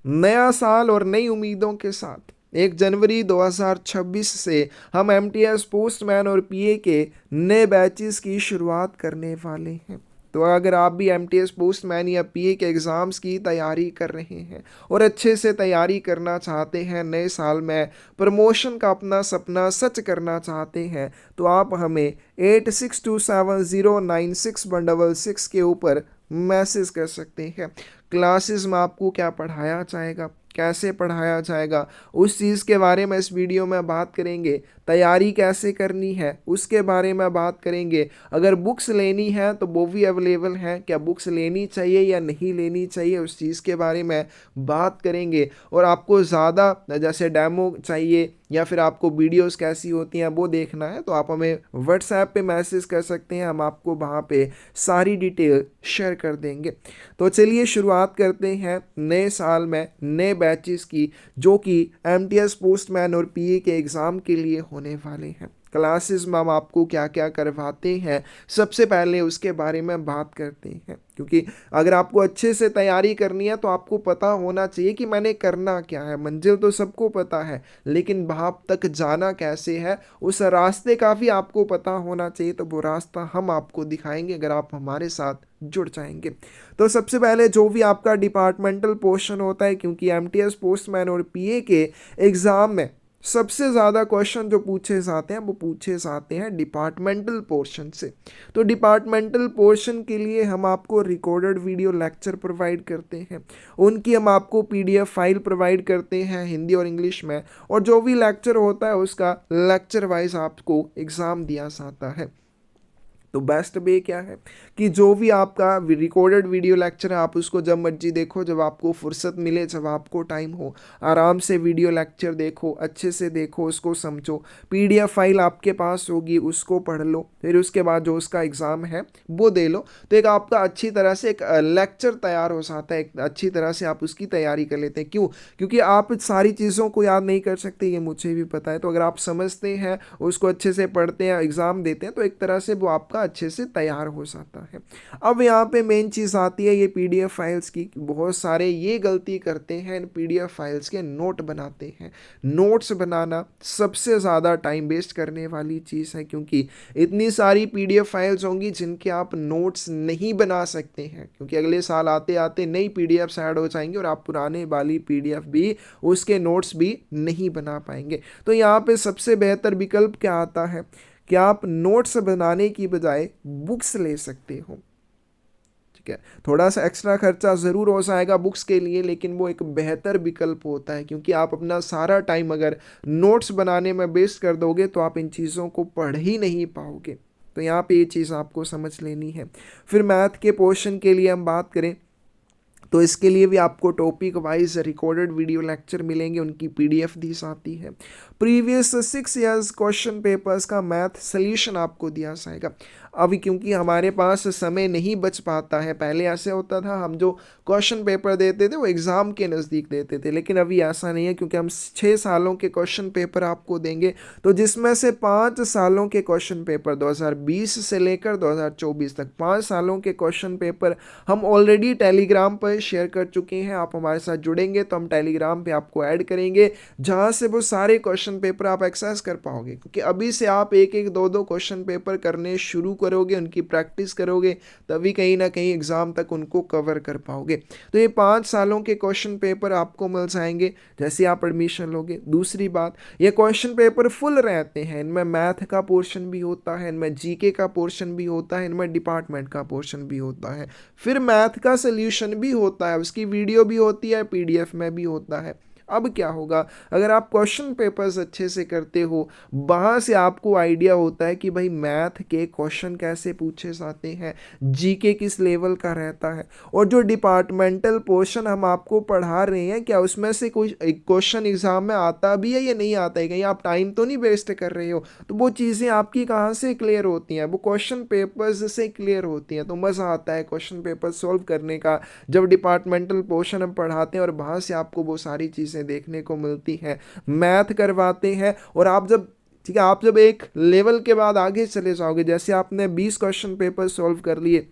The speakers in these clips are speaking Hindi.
नया साल और नई उम्मीदों के साथ 1 जनवरी 2026 से हम एमटीएस पोस्टमैन और पीए के नए बैचेस की शुरुआत करने वाले हैं। तो अगर आप भी एमटीएस पोस्टमैन या पीए के एग्ज़ाम्स की तैयारी कर रहे हैं और अच्छे से तैयारी करना चाहते हैं, नए साल में प्रमोशन का अपना सपना सच करना चाहते हैं, तो आप हमें 8627096166 के ऊपर मैसेज कर सकते हैं। क्लासेस में आपको क्या पढ़ाया जाएगा, कैसे पढ़ाया जाएगा, उस चीज़ के बारे में इस वीडियो में बात करेंगे। तैयारी कैसे करनी है उसके बारे में बात करेंगे। अगर बुक्स लेनी है तो वो भी अवेलेबल हैं, क्या बुक्स लेनी चाहिए या नहीं लेनी चाहिए उस चीज़ के बारे में बात करेंगे। और आपको ज़्यादा जैसे डेमो चाहिए या फिर आपको वीडियोस कैसी होती हैं वो देखना है, तो आप हमें व्हाट्सएप पे मैसेज कर सकते हैं, हम आपको वहाँ पे सारी डिटेल शेयर कर देंगे। तो चलिए शुरुआत करते हैं नए साल में नए बैचेस की, जो कि एमटीएस पोस्टमैन और पीए के एग्ज़ाम के लिए होने वाले हैं। क्लासेस में हम आपको क्या क्या करवाते हैं, सबसे पहले उसके बारे में बात करते हैं। क्योंकि अगर आपको अच्छे से तैयारी करनी है तो आपको पता होना चाहिए कि मैंने करना क्या है। मंजिल तो सबको पता है, लेकिन वहाँ तक जाना कैसे है उस रास्ते का भी आपको पता होना चाहिए। तो वो रास्ता हम आपको दिखाएंगे अगर आप हमारे साथ जुड़ जाएंगे। तो सबसे पहले जो भी आपका डिपार्टमेंटल पोर्शन होता है, क्योंकि एमटीएस पोस्टमैन और पीए के एग्ज़ाम में सबसे ज़्यादा क्वेश्चन जो पूछे जाते हैं वो पूछे जाते हैं डिपार्टमेंटल पोर्शन से। तो डिपार्टमेंटल पोर्शन के लिए हम आपको रिकॉर्डेड वीडियो लेक्चर प्रोवाइड करते हैं, उनकी हम आपको पीडीएफ फाइल प्रोवाइड करते हैं हिंदी और इंग्लिश में। और जो भी लेक्चर होता है उसका लेक्चर वाइज आपको एग्ज़ाम दिया जाता है। तो बेस्ट वे क्या है कि जो भी आपका रिकॉर्डेड वीडियो लेक्चर है आप उसको जब मर्जी देखो, जब आपको फुर्सत मिले, जब आपको टाइम हो, आराम से वीडियो लेक्चर देखो, अच्छे से देखो, उसको समझो। पीडीएफ फाइल आपके पास होगी, उसको पढ़ लो, फिर उसके बाद जो उसका एग्ज़ाम है वो दे लो। तो एक आपका अच्छी तरह से एक लेक्चर तैयार हो जाता है, एक अच्छी तरह से आप उसकी तैयारी कर लेते हैं। क्यों? क्योंकि आप सारी चीज़ों को याद नहीं कर सकते, ये मुझे भी पता है। तो अगर आप समझते हैं, उसको अच्छे से पढ़ते हैं, एग्ज़ाम देते हैं, तो एक तरह से वो आपका अच्छे से तैयार हो जाता है। अब यहाँ पे मेन चीज़ आती है ये पीडीएफ फाइल्स की। बहुत सारे ये गलती करते हैं, इन पीडीएफ फाइल्स के नोट बनाते हैं। नोट्स बनाना सबसे ज़्यादा टाइम वेस्ट करने वाली चीज़ है, क्योंकि इतनी सारी पीडीएफ फाइल्स होंगी जिनके आप नोट्स नहीं बना सकते हैं। क्योंकि अगले साल आते आते नई पीडीएफ ऐड हो जाएंगी और आप पुराने वाली पीडीएफ भी, उसके नोट्स भी नहीं बना पाएंगे। तो यहाँ पे सबसे बेहतर विकल्प क्या आता है कि आप नोट्स बनाने की बजाय बुक्स ले सकते हो। ठीक है, थोड़ा सा एक्स्ट्रा खर्चा ज़रूर हो जाएगा बुक्स के लिए, लेकिन वो एक बेहतर विकल्प होता है। क्योंकि आप अपना सारा टाइम अगर नोट्स बनाने में वेस्ट कर दोगे तो आप इन चीज़ों को पढ़ ही नहीं पाओगे। तो यहाँ पे ये चीज़ आपको समझ लेनी है। फिर मैथ के पोर्शन के लिए हम बात करें तो इसके लिए भी आपको topic wise recorded video lecture मिलेंगे, उनकी पीडीएफ दी जाती है। प्रीवियस 6 ईयर्स क्वेश्चन पेपर्स का मैथ सोल्यूशन आपको दिया जाएगा। अभी क्योंकि हमारे पास समय नहीं बच पाता है, पहले ऐसे होता था हम जो क्वेश्चन पेपर देते थे वो एग्ज़ाम के नज़दीक देते थे, लेकिन अभी ऐसा नहीं है। क्योंकि हम 6 सालों के क्वेश्चन पेपर आपको देंगे, तो जिसमें से 5 सालों के क्वेश्चन पेपर 2020 से लेकर 2024 तक 5 सालों के क्वेश्चन पेपर हम ऑलरेडी टेलीग्राम पर शेयर कर चुके हैं। आप हमारे साथ जुड़ेंगे तो हम टेलीग्राम पे आपको ऐड करेंगे, जहां से वो सारे क्वेश्चन पेपर आप एक्सेस कर पाओगे। क्योंकि अभी से आप एक एक दो दो क्वेश्चन पेपर करने शुरू करोगे, उनकी प्रैक्टिस करोगे, तभी कहीं ना कहीं एग्जाम तक उनको कवर कर पाओगे। तो ये 5 सालों के क्वेश्चन पेपर आपको मिल जाएंगे जैसे आप एडमिशन लोगे। दूसरी बात, ये क्वेश्चन पेपर फुल रहते हैं, इनमें मैथ का पोर्शन भी होता है, इनमें जीके का पोर्शन भी होता है, इनमें डिपार्टमेंट का पोर्शन भी होता है, फिर मैथ का सोल्यूशन भी होता है, उसकी वीडियो भी होती है, पीडीएफ में भी होता है। अब क्या होगा, अगर आप क्वेश्चन पेपर्स अच्छे से करते हो, वहाँ से आपको आइडिया होता है कि भाई मैथ के क्वेश्चन कैसे पूछे जाते हैं, जीके किस लेवल का रहता है, और जो डिपार्टमेंटल पोर्शन हम आपको पढ़ा रहे हैं क्या उसमें से कोई क्वेश्चन एग्जाम में आता भी है या नहीं आता है, कहीं आप टाइम तो नहीं वेस्ट कर रहे हो। तो वो चीज़ें आपकी कहाँ से क्लियर होती हैं, वो क्वेश्चन पेपर्स से क्लियर होती हैं। तो मज़ा आता है क्वेश्चन पेपर सॉल्व करने का, जब डिपार्टमेंटल पोर्शन हम पढ़ाते हैं और वहाँ से आपको वो सारी चीज़ें देखने को मिलती हैं। मैथ करवाते हैं, और आप जब, ठीक है, आप जब एक लेवल के बाद आगे चले जाओगे, जैसे आपने 20 क्वेश्चन पेपर सॉल्व कर लिए,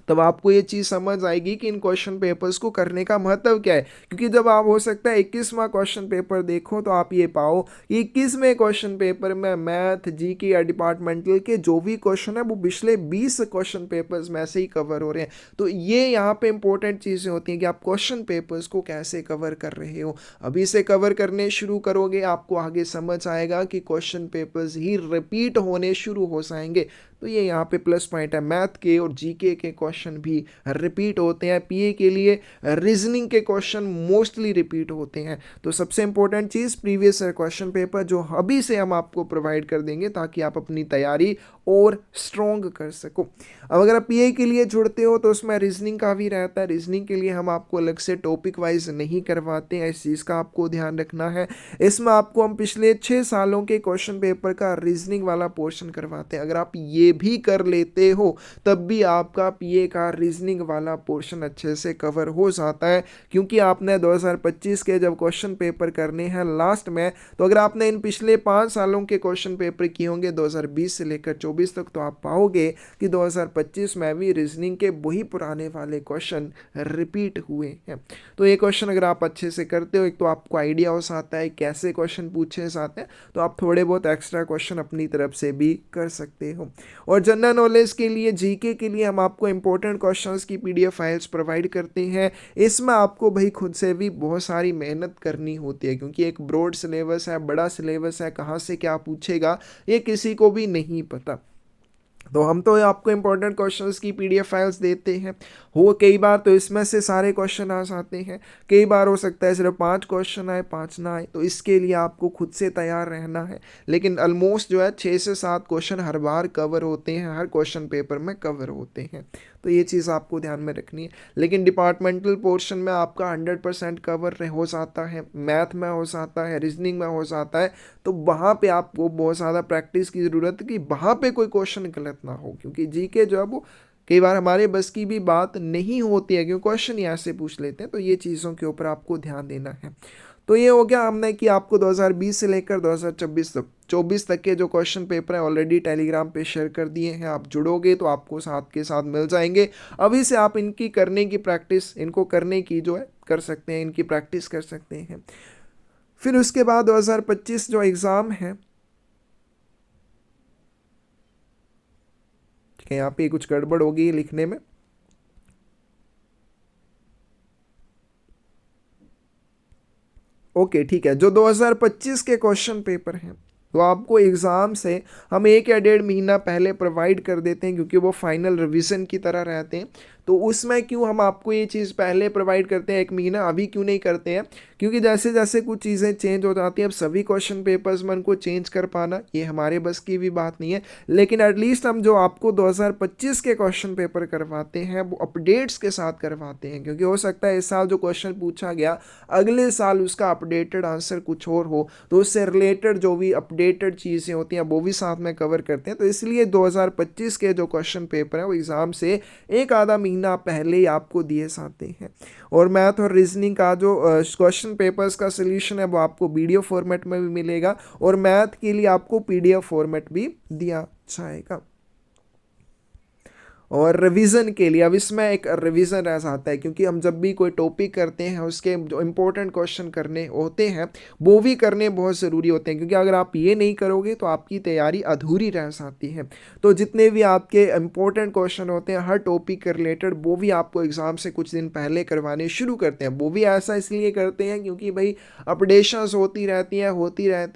तब आपको ये चीज़ समझ आएगी कि इन क्वेश्चन पेपर्स को करने का महत्व क्या है। क्योंकि जब आप हो सकता है 21वां क्वेश्चन पेपर देखो तो आप ये पाओ कि 21वें क्वेश्चन पेपर में मैथ, जीके या डिपार्टमेंटल के जो भी क्वेश्चन है वो पिछले 20 क्वेश्चन पेपर्स में से ही कवर हो रहे हैं। तो ये यहाँ पे इंपॉर्टेंट चीज़ें होती हैं कि आप क्वेश्चन पेपर्स को कैसे कवर कर रहे हो। अभी से कवर करने शुरू करोगे आपको आगे समझ आएगा कि क्वेश्चन पेपर्स ही रिपीट होने शुरू हो जाएंगे। तो ये यहाँ पे प्लस पॉइंट है। मैथ के और जीके के क्वेश्चन भी रिपीट होते हैं। पीए के लिए रीजनिंग के क्वेश्चन मोस्टली रिपीट होते हैं। तो सबसे इंपॉर्टेंट चीज़ प्रीवियस ईयर क्वेश्चन पेपर जो अभी से हम आपको प्रोवाइड कर देंगे ताकि आप अपनी तैयारी और स्ट्रॉन्ग कर सको। अब अगर आप पीए के लिए जुड़ते हो तो उसमें रीजनिंग का भी रहता है। रीजनिंग के लिए हम आपको अलग से टॉपिक वाइज नहीं करवाते हैं, इस चीज़ का आपको ध्यान रखना है। इसमें आपको हम पिछले 6 सालों के क्वेश्चन पेपर का रीजनिंग वाला पोर्शन करवाते हैं। अगर आप ये भी कर लेते हो तब भी आपका पीए का रीजनिंग वाला पोर्शन अच्छे से कवर हो जाता है। क्योंकि आपने 2025 के जब क्वेश्चन पेपर करने हैं लास्ट में, तो अगर आपने इन पिछले 5 सालों के क्वेश्चन पेपर किए होंगे 2020 से लेकर 24 तक, तो आप पाओगे कि 2025 में भी रीजनिंग के वही पुराने वाले क्वेश्चन रिपीट हुए हैं। तो ये क्वेश्चन अगर आप अच्छे से करते हो, एक तो आपको आइडिया हो जाता है कैसे क्वेश्चन पूछे जाते हैं, तो आप थोड़े बहुत एक्स्ट्रा क्वेश्चन अपनी तरफ से भी कर सकते हो। और जनरल नॉलेज के लिए, जीके के लिए हम आपको इंपॉर्टेंट क्वेश्चंस की पीडीएफ फाइल्स प्रोवाइड करते हैं। इसमें आपको भाई खुद से भी बहुत सारी मेहनत करनी होती है क्योंकि एक ब्रॉड सिलेबस है, बड़ा सिलेबस है, कहाँ से क्या पूछेगा ये किसी को भी नहीं पता। तो हम तो आपको इंपॉर्टेंट क्वेश्चंस की पीडीएफ फाइल्स देते हैं। हो कई बार तो इसमें से सारे क्वेश्चन आ जाते हैं, कई बार हो सकता है सिर्फ 5 क्वेश्चन आए, 5 ना आए, तो इसके लिए आपको खुद से तैयार रहना है। लेकिन ऑलमोस्ट जो है 6 से 7 क्वेश्चन हर बार कवर होते हैं, हर क्वेश्चन पेपर में कवर होते हैं। तो ये चीज़ आपको ध्यान में रखनी है। लेकिन डिपार्टमेंटल पोर्शन में आपका 100% कवर हो जाता है, मैथ में हो जाता है, रीजनिंग में हो जाता है। तो वहाँ पे आपको बहुत ज़्यादा प्रैक्टिस की ज़रूरत है कि वहाँ पे कोई क्वेश्चन गलत ना हो। क्योंकि जीके जो है वो कई बार हमारे बस की भी बात नहीं होती है क्योंकि क्वेश्चन यहाँ से पूछ लेते हैं। तो ये चीज़ों के ऊपर आपको ध्यान देना है। तो ये हो गया हमने कि आपको 2020 से लेकर 2024 तक के जो क्वेश्चन पेपर हैं ऑलरेडी टेलीग्राम पे शेयर कर दिए हैं। आप जुड़ोगे तो आपको साथ के साथ मिल जाएंगे। अभी से आप इनकी करने की प्रैक्टिस, इनको करने की जो है कर सकते हैं, इनकी प्रैक्टिस कर सकते हैं। फिर उसके बाद 2025 जो एग्ज़ाम है, ठीक है, यहाँ पे कुछ गड़बड़ हो गई लिखने में। ओके ठीक है, जो 2025 के क्वेश्चन पेपर हैं तो आपको एग्ज़ाम से हम 1 या 1.5 महीना पहले प्रोवाइड कर देते हैं क्योंकि वो फाइनल रिवीजन की तरह रहते हैं। तो उसमें क्यों हम आपको ये चीज़ पहले प्रोवाइड करते हैं 1 महीना, अभी क्यों नहीं करते हैं? क्योंकि जैसे जैसे कुछ चीज़ें चेंज हो जाती हैं, अब सभी क्वेश्चन पेपर्स में उनको चेंज कर पाना ये हमारे बस की भी बात नहीं है। लेकिन एटलीस्ट हम जो आपको 2025 के क्वेश्चन पेपर करवाते हैं वो अपडेट्स के साथ करवाते हैं। क्योंकि हो सकता है इस साल जो क्वेश्चन पूछा गया अगले साल उसका अपडेटेड आंसर कुछ और हो, तो उससे रिलेटेड जो भी अपडेटेड चीज़ें होती हैं वो भी साथ में कवर करते हैं। तो इसलिए 2025 के जो क्वेश्चन पेपर हैं वो एग्ज़ाम से एक आधा महीना पहले ही आपको दिए जाते हैं। और मैथ और रीजनिंग का जो क्वेश्चन पेपर्स का सोल्यूशन है वो आपको वीडियो फॉर्मेट में भी मिलेगा और मैथ के लिए आपको पीडीएफ फॉर्मेट भी दिया जाएगा। और रिवीजन के लिए अब इसमें एक रिवीजन रह जाता है क्योंकि हम जब भी कोई टॉपिक करते हैं उसके जो इंपॉर्टेंट क्वेश्चन करने होते हैं वो भी करने बहुत ज़रूरी होते हैं। क्योंकि अगर आप ये नहीं करोगे तो आपकी तैयारी अधूरी रह जाती है। तो जितने भी आपके इंपॉर्टेंट क्वेश्चन होते हैं हर टॉपिक के रिलेटेड वो भी आपको एग्ज़ाम से कुछ दिन पहले करवाने शुरू करते हैं। वो भी ऐसा इसलिए करते हैं क्योंकि भाई अपडेशंस होती रहती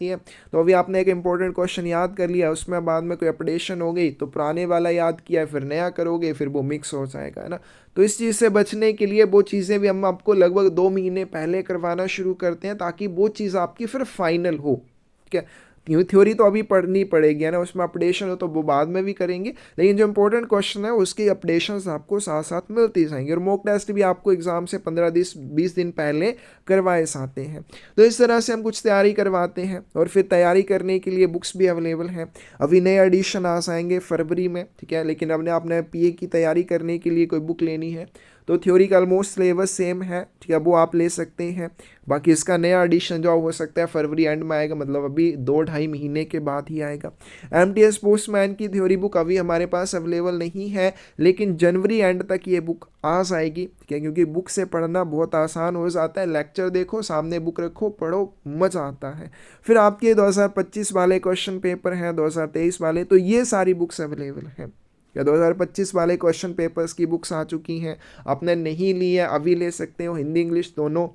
हैं। तो अभी आपने एक इंपॉर्टेंट क्वेश्चन याद कर लिया, उसमें बाद में कोई अपडेशन हो गई तो पुराने वाला याद किया फिर नया करोगे, फिर वो मिक्स हो जाएगा, है ना। तो इस चीज़ से बचने के लिए वो चीज़ें भी हम आपको लगभग 2 महीने पहले करवाना शुरू करते हैं ताकि वो चीज़ आपकी फिर फाइनल हो। ठीक है, थ्योरी तो अभी पढ़नी पड़ेगी, है ना, उसमें अपडेशन हो तो वो बाद में भी करेंगे, लेकिन जो इंपॉर्टेंट क्वेश्चन है उसकी अपडेशंस आपको साथ साथ मिलती जाएंगे। और मॉक टेस्ट भी आपको एग्जाम से 15-20 दिन पहले करवाए जाते हैं। तो इस तरह से हम कुछ तैयारी करवाते हैं और फिर तैयारी करने के लिए बुक्स भी अवेलेबल हैं। अभी नए एडिशन आ जाएंगे फरवरी में, ठीक है, लेकिन अपने आपने पीए की तैयारी करने के लिए कोई बुक लेनी है तो थ्योरी का ऑलमोस्ट सिलेबस सेम है, ठीक है, वो आप ले सकते हैं। बाकी इसका नया एडिशन जो हो सकता है फरवरी एंड में आएगा, मतलब अभी 2-2.5 महीने के बाद ही आएगा। एमटीएस पोस्टमैन की थ्योरी बुक अभी हमारे पास अवेलेबल नहीं है, लेकिन जनवरी एंड तक ये बुक आ जाएगी, ठीक है, क्योंकि बुक से पढ़ना बहुत आसान हो जाता है। लेक्चर देखो, सामने बुक रखो, पढ़ो, मज़ा आता है। फिर आपके 2025 वाले क्वेश्चन पेपर हैं, 2023 वाले, तो ये सारी बुक्स अवेलेबल हैं। या 2025 वाले क्वेश्चन पेपर्स की बुक्स आ चुकी हैं, आपने नहीं ली है अभी ले सकते हो। हिंदी इंग्लिश दोनों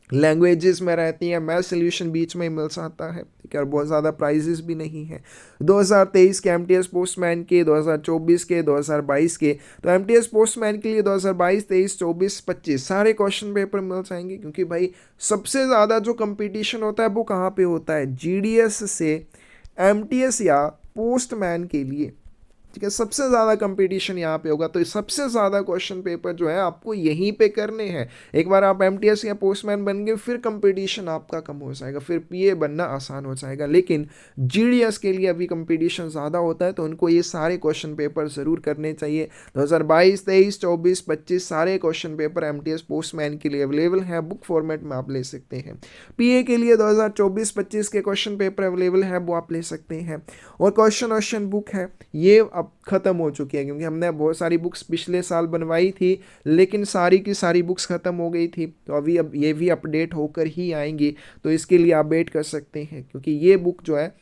लैंग्वेजेस में रहती हैं, मैथ सोल्यूशन बीच में मिल जाता है, ठीक है, और बहुत ज़्यादा प्राइजेस भी नहीं है। 2023 के एमटीएस पोस्टमैन के, 2024 के, 2022 के, तो एमटीएस पोस्टमैन के लिए 2022, 23, 24, 25 सारे क्वेश्चन पेपर मिल जाएंगे, क्योंकि भाई सबसे ज़्यादा जो कंपटीशन होता है वो कहाँ पे होता है, जीडीएस से एमटीएस या पोस्टमैन के लिए, ठीक है, सबसे ज़्यादा कंपटीशन यहाँ पे होगा। तो सबसे ज़्यादा क्वेश्चन पेपर जो है आपको यहीं पे करने हैं। एक बार आप एमटीएस या पोस्टमैन बन गए, फिर कंपटीशन आपका कम हो जाएगा, फिर पीए बनना आसान हो जाएगा। लेकिन जीडीएस के लिए अभी कंपटीशन ज़्यादा होता है, तो उनको ये सारे क्वेश्चन पेपर ज़रूर करने चाहिए। 2022, 23, 24, 25 सारे क्वेश्चन पेपर एमटीएस पोस्टमैन के लिए अवेलेबल हैं, बुक फॉर्मेट में आप ले सकते हैं। पीए के लिए 2024-25 के क्वेश्चन पेपर अवेलेबल है, वो आप ले सकते हैं। और क्वेश्चन बुक है, ये अब ख़त्म हो चुकी है, क्योंकि हमने बहुत सारी बुक्स पिछले साल बनवाई थी, लेकिन सारी की सारी बुक्स ख़त्म हो गई थी। तो अभी अब ये भी अपडेट होकर ही आएंगी, तो इसके लिए आप वेट कर सकते हैं, क्योंकि ये बुक जो है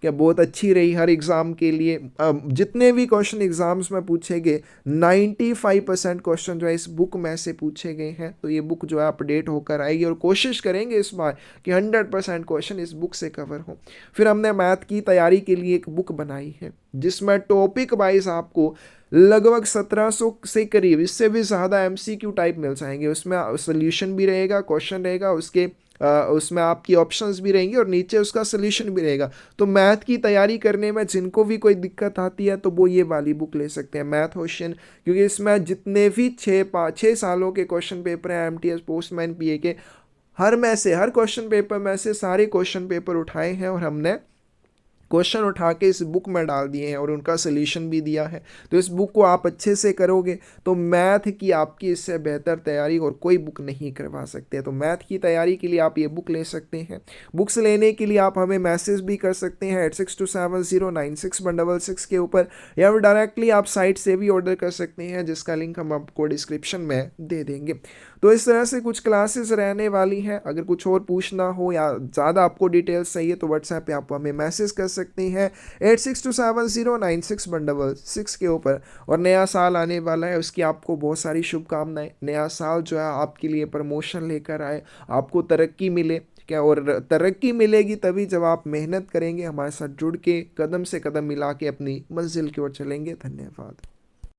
क्या बहुत अच्छी रही हर एग्ज़ाम के लिए। जितने भी क्वेश्चन एग्ज़ाम्स में पूछे गए 95% क्वेश्चन जो है इस बुक में से पूछे गए हैं। तो ये बुक जो है अपडेट होकर आएगी, और कोशिश करेंगे इस बार कि 100% क्वेश्चन इस बुक से कवर हो। फिर हमने मैथ की तैयारी के लिए एक बुक बनाई है, जिसमें टॉपिक वाइज आपको लगभग 1700 से करीब, इससे भी ज़्यादा एमसीक्यू टाइप मिल जाएंगे। उसमें सोल्यूशन भी रहेगा, क्वेश्चन रहेगा, उसमें आपकी ऑप्शंस भी रहेंगी, और नीचे उसका सोल्यूशन भी रहेगा। तो मैथ की तैयारी करने में जिनको भी कोई दिक्कत आती है, तो वो ये वाली बुक ले सकते हैं, मैथ क्वेश्चन, क्योंकि इसमें जितने भी 6 सालों के क्वेश्चन पेपर हैं एमटीएस पोस्टमैन पीए के, हर क्वेश्चन पेपर में से सारे क्वेश्चन पेपर उठाए हैं, और हमने क्वेश्चन उठा के इस बुक में डाल दिए हैं, और उनका सोल्यूशन भी दिया है। तो इस बुक को आप अच्छे से करोगे तो मैथ की आपकी इससे बेहतर तैयारी और कोई बुक नहीं करवा सकते। तो मैथ की तैयारी के लिए आप ये बुक ले सकते हैं। बुक्स लेने के लिए आप हमें मैसेज भी कर सकते हैं 8627096166 के ऊपर, या फिर डायरेक्टली आप साइट से भी ऑर्डर कर सकते हैं, जिसका लिंक हम आपको डिस्क्रिप्शन में दे देंगे। तो इस तरह से कुछ क्लासेस रहने वाली हैं। अगर कुछ और पूछना हो या ज़्यादा आपको डिटेल्स चाहिए, तो व्हाट्सएप पे आप हमें मैसेज कर सकते हैं 8627096166 के ऊपर। और नया साल आने वाला है, उसकी आपको बहुत सारी शुभकामनाएं। नया साल जो है आपके लिए प्रमोशन लेकर आए, आपको तरक्की मिले, क्या, और तरक्की मिलेगी तभी जब आप मेहनत करेंगे, हमारे साथ जुड़ के कदम से कदम मिला के अपनी मंजिल की ओर चलेंगे। धन्यवाद।